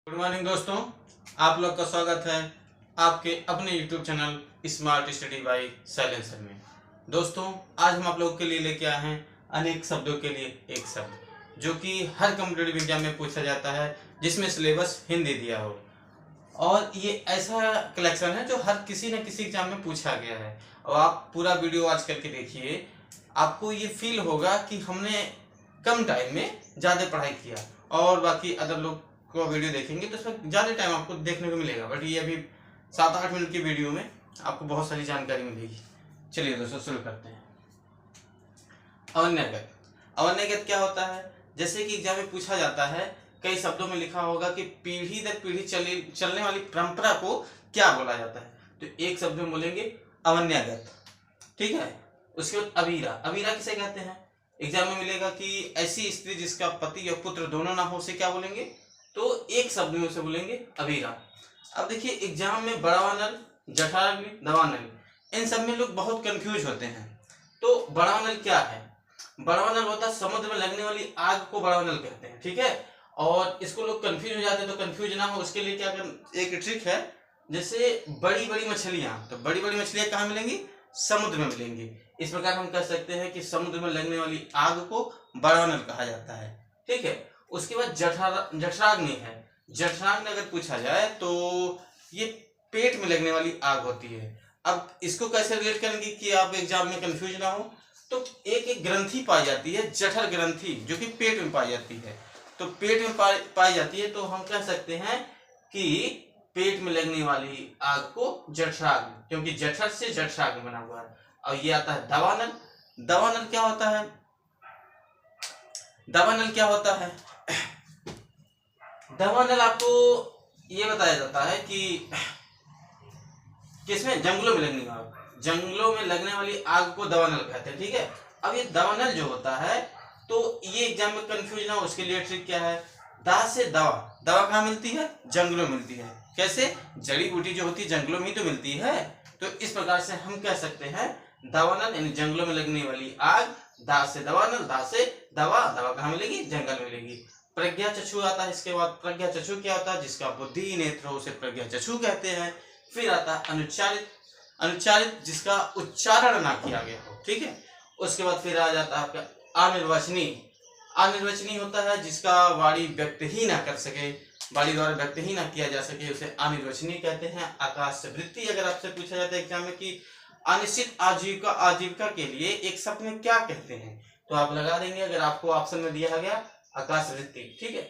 Good morning दोस्तों, आप लोग का स्वागत है आपके अपने YouTube channel smart study bye silencer में। दोस्तों, आज हम आप लोगों के लिए लेके आए हैं अनेक शब्दों के लिए एक शब्द जो कि हर कॉम्पिटिटिव एग्जाम में पूछा जाता है, जिसमें सिलेबस हिंदी दिया हो। और ये ऐसा कलेक्शन है जो हर किसी न किसी एग्जाम में पूछा गया है। और आप पूरा वीडियो आज करके देखिए, आपको ये फील होगा कि हमने कम टाइम में ज़्यादा पढ़ाई किया। और बाकी अदर लोग को वीडियो देखेंगे तो उसमें ज़्यादा टाइम आपको देखने को मिलेगा, बट ये अभी 7-8 मिनट की वीडियो में आपको बहुत सारी जानकारी मिलेगी। चलिए दोस्तों, शुरू करते हैं। अवन्यगत। अवन्यगत क्या होता है? जैसे कि एग्जाम में पूछा जाता है, कई शब्दों में लिखा होगा कि पीढ़ी दर पीढ़ी चलने वाली परंपरा को क्या बोला जाता है, तो एक शब्द में बोलेंगे अवन्यगत। ठीक है। उसके बाद अवीरा। अवीरा किसे कहते हैं? एग्जाम में मिलेगा कि ऐसी स्त्री जिसका पति और पुत्र दोनों ना हो, उसे क्या बोलेंगे? तो एक शब्द में उसे बोलेंगे अवीरा। अब देखिए, एग्जाम में बड़ा नल, जठराग्नि, दवानल, इन सब में लोग बहुत कंफ्यूज होते हैं। तो बड़ा नल क्या है? बड़ा नल होता है समुद्र में लगने वाली आग को बड़ा नल कहते हैं। ठीक है। और इसको लोग कंफ्यूज हो जाते हैं, तो कंफ्यूज ना हो उसके लिए क्या एक ट्रिक है। जैसे बड़ी बड़ी मछलियां, तो बड़ी बड़ी मछलियां कहाँ मिलेंगी? समुद्र में मिलेंगी। इस प्रकार हम कह सकते हैं कि समुद्र में लगने वाली आग को बड़ा नल कहा जाता है। ठीक है। उसके बाद जठराग्नि है। जठराग्नि अगर पूछा जाए तो ये पेट में लगने वाली आग होती है। अब इसको कैसे रिलेट करेंगे कि आप एग्जाम में कंफ्यूज ना हो? तो एक एक ग्रंथि पाई जाती है, जठर ग्रंथि, जो कि पेट में पाई जाती है। तो पेट में पाई जाती है, तो हम कह सकते हैं कि पेट में लगने वाली आग को जठराग्नि, क्योंकि जठर से जठराग्नि बना हुआ है। और ये आता है दवानल। दवानल क्या होता है? दवानल क्या होता है? दवानल आपको ये बताया जाता है कि किसमें? जंगलों में लगने वाली आग। जंगलों में लगने वाली आग को दवानल कहते हैं। ठीक है। अब ये दवानल जो होता है, तो ये एग्जाम में कंफ्यूज ना हो उसके लिए ट्रिक क्या है? दा से दवा। दवा कहाँ मिलती है? जंगलों में मिलती है। कैसे? जड़ी बूटी जो होती है जंगलों में ही तो मिलती है। तो इस प्रकार से हम कह सकते हैं दवानल यानी जंगलों में लगने वाली आग। दा से दवानल, दा से दवा। दवा कहाँ मिलेगी? जंगल में मिलेगी। प्रज्ञा चक्षु आता है। इसके बाद प्रज्ञा चक्षु क्या होता है? जिसका बुद्धि नेत्र हो उसे प्रज्ञा चक्षु कहते हैं। फिर आता है अनुच्चारित। अनुच्चारित जिसका उच्चारण ना किया गया हो। ठीक है। उसके बाद फिर आ जाता है आपका अनिर्वचनीय। अनिर्वचनीय होता है जिसका वाणी व्यक्त ही ना कर सके, वाणी द्वारा व्यक्त ही ना किया जा सके, उसे अनिर्वचनीय कहते हैं। आकाश वृत्ति। अगर आपसे पूछा जाता है एग्जाम में कि अनिश्चित आजीविका के लिए एक शब्द में क्या कहते हैं, तो आप लगा देंगे अगर आपको ऑप्शन में दिया गया आकाश वृत्ति। ठीक है।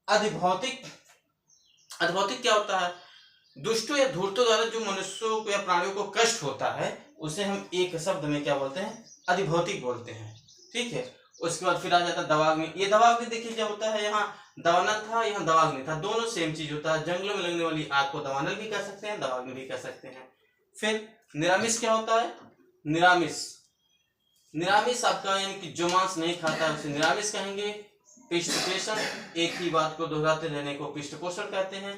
अधिभौतिक। अधिभौतिक क्या होता है? दुष्टों या धूर्तों द्वारा जो मनुष्यों को या प्राणियों को कष्ट होता है, उसे हम एक शब्द में क्या बोलते हैं? अधिभौतिक बोलते हैं। ठीक है। उसके बाद फिर आ जाता है दवाग्नि। ये दवाग्नि देखिए क्या होता है, यहाँ दवानल था, यहाँ दवाग्नि था, दोनों सेम चीज होता है। जंगलों में लगने वाली आग को दवानल भी कह सकते हैं, दवाग्नि भी कह सकते हैं। फिर निरामिष क्या होता है? निरामिष। निरामिष आपका यानी कि जो मांस नहीं खाता है उसे निरामिष कहेंगे। पृष्ठपोषण, एक ही बात को दोहराते रहने को पृष्ठपोषण कहते हैं।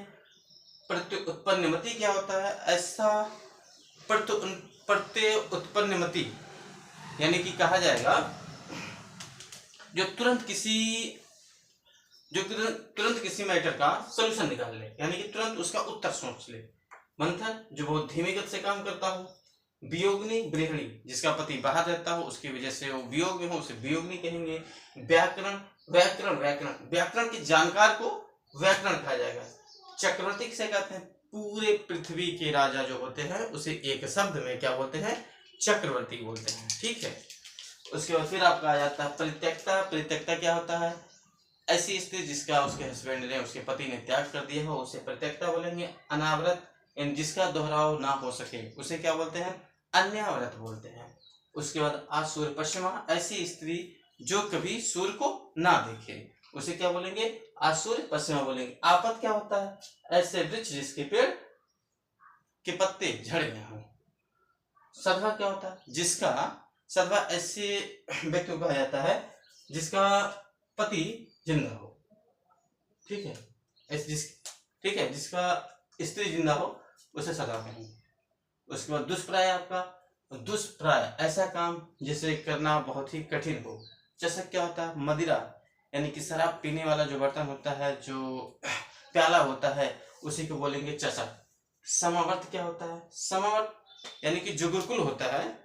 प्रत्युत्पन्नमति क्या होता है? ऐसा प्रत्यय उत्पन्नमति यानी कि कहा जाएगा जो तुरंत किसी मैटर का सलूशन निकाल ले, यानी कि तुरंत उसका उत्तर सोच ले। मंथन जो बहुत धीमी गति से काम करता हो। वियोगनी गृहिणी जिसका पति बाहर रहता हो, उसकी वजह से वो वियोग में हो, उसे वियोगनी कहेंगे। व्याकरण व्याकरण व्याकरण व्याकरण के जानकार को व्याकरण कहा जाएगा। चक्रवर्ती किसे कहते हैं? पूरे पृथ्वी के राजा जो होते हैं उसे एक शब्द में क्या बोलते हैं? चक्रवर्ती बोलते हैं। ठीक है। उसके बाद फिर आपका आ जाता है परित्यक्ता। परित्यक्ता क्या होता है? ऐसी स्त्री जिसका उसके हस्बैंड ने, उसके पति ने त्याग कर दिया हो, उसे परित्यक्ता बोलेंगे। अनावृत जिसका दोहराव ना हो सके, उसे क्या बोलते हैं? अन्याव्रत बोलते हैं। उसके बाद आसूर्य पश्चिमा। ऐसी स्त्री जो कभी सूर्य को ना देखे, उसे क्या बोलेंगे? आसूर्य पश्चिमा बोलेंगे। आपत क्या होता है? ऐसे वृक्ष जिसके पेड़ के पत्ते झड़ गए हों। सधवा क्या होता है? जिसका सधवा ऐसे व्यक्ति को कहा जाता है जिसका पति जिंदा हो। ठीक है। ठीक है, जिसका स्त्री जिंदा हो उसे सधवा कहेंगे। उसके बाद दुष्प्राय आपका। दुष्प्राय ऐसा काम जिसे करना बहुत ही कठिन हो। चषक क्या होता है? मदिरा यानी कि शराब पीने वाला जो बर्तन होता है, जो प्याला होता है उसी को बोलेंगे चषक। समावर्त क्या होता है? समावर्त यानी कि जो गुरुकुल होता है,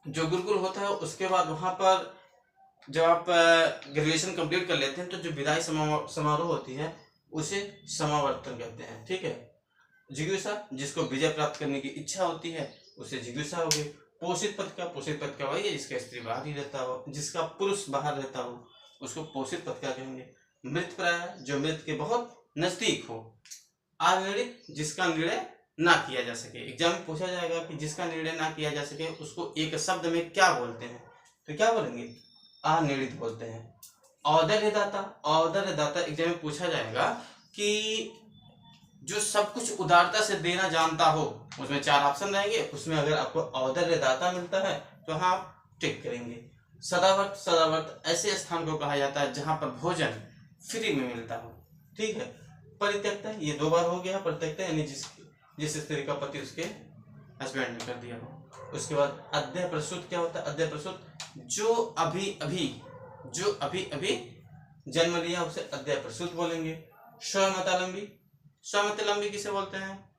जो गुरुकुल होता है उसके बाद वहां पर जब आप ग्रेजुएशन कंप्लीट कर लेते हैं तो जो विदाई समारोह होती है उसे समावर्तन कहते हैं। ठीक है। जिज्ञासा, जिसको विजय प्राप्त करने की इच्छा होती है उसे जिज्ञासा हो गई। पोषित पद का वही है जिसका स्त्री बाहर ही रहता हो, जिसका पुरुष बाहर रहता हो उसको पोषित पद का कहेंगे। मृत प्राय, जो मृत के बहुत नजदीक हो। अनिर्णित, जिसका निर्णय ना किया जा सके। एग्जाम में पूछा जाएगा कि जिसका निर्णय ना किया जा सके उसको एक शब्द में क्या बोलते हैं, तो क्या बोलेंगे? अनिर्णित बोलते हैं। औदार्यदाता, औदार्यदाता एग्जाम में पूछा जाएगा कि जो सब कुछ उदारता से देना जानता हो, उसमें 4 ऑप्शन रहेंगे, उसमें अगर आपको औदार्यदाता मिलता है तो हाँ आप टिक करेंगे। सदावर्त, सदावर्त ऐसे स्थान को कहा जाता है जहां पर भोजन फ्री में मिलता हो। ठीक है। परित्यक्ता, ये 2 बार हो गया। परित्यक्ता यानी जिस स्त्री का पति उसके हस्बैंड ने कर दिया हो। उसके बाद अद्य प्रसूत क्या होता है? अद्य प्रसूत, जो अभी अभी जन्म लिया उसे अद्य प्रसूत बोलेंगे। स्वमतालंबी, स्वमतालंबी किसे बोलते हैं?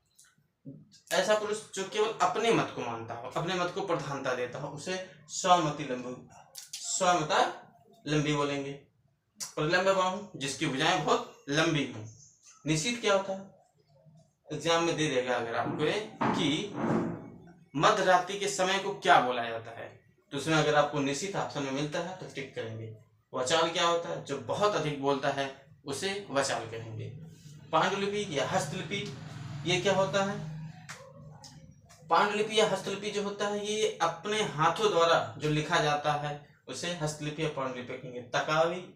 ऐसा पुरुष जो केवल अपने मत को मानता हो, अपने मत को प्रधानता देता हो, उसे स्वमतालंबी बोलेंगे। प्रलंब बाहु, जिसकी भुजाएं बहुत लंबी हो। निश्चित क्या होता है? एग्जाम में दे देगा अगर आपको कि मध्य रात्रि के समय को क्या बोला जाता है, तो उसमें अगर आपको निश्चित ऑप्शन में मिलता है तो टिक करेंगे। वचाल क्या होता है? जो बहुत अधिक बोलता है उसे वचाल कहेंगे। पांडुलिपि या हस्तलिपि, ये क्या होता है? पांडुलिपि या हस्तलिपि जो होता है ये अपने हाथों द्वारा जो लिखा जाता है उसे हस्तलिपि या पांडुलिपि कहेंगे। तकावी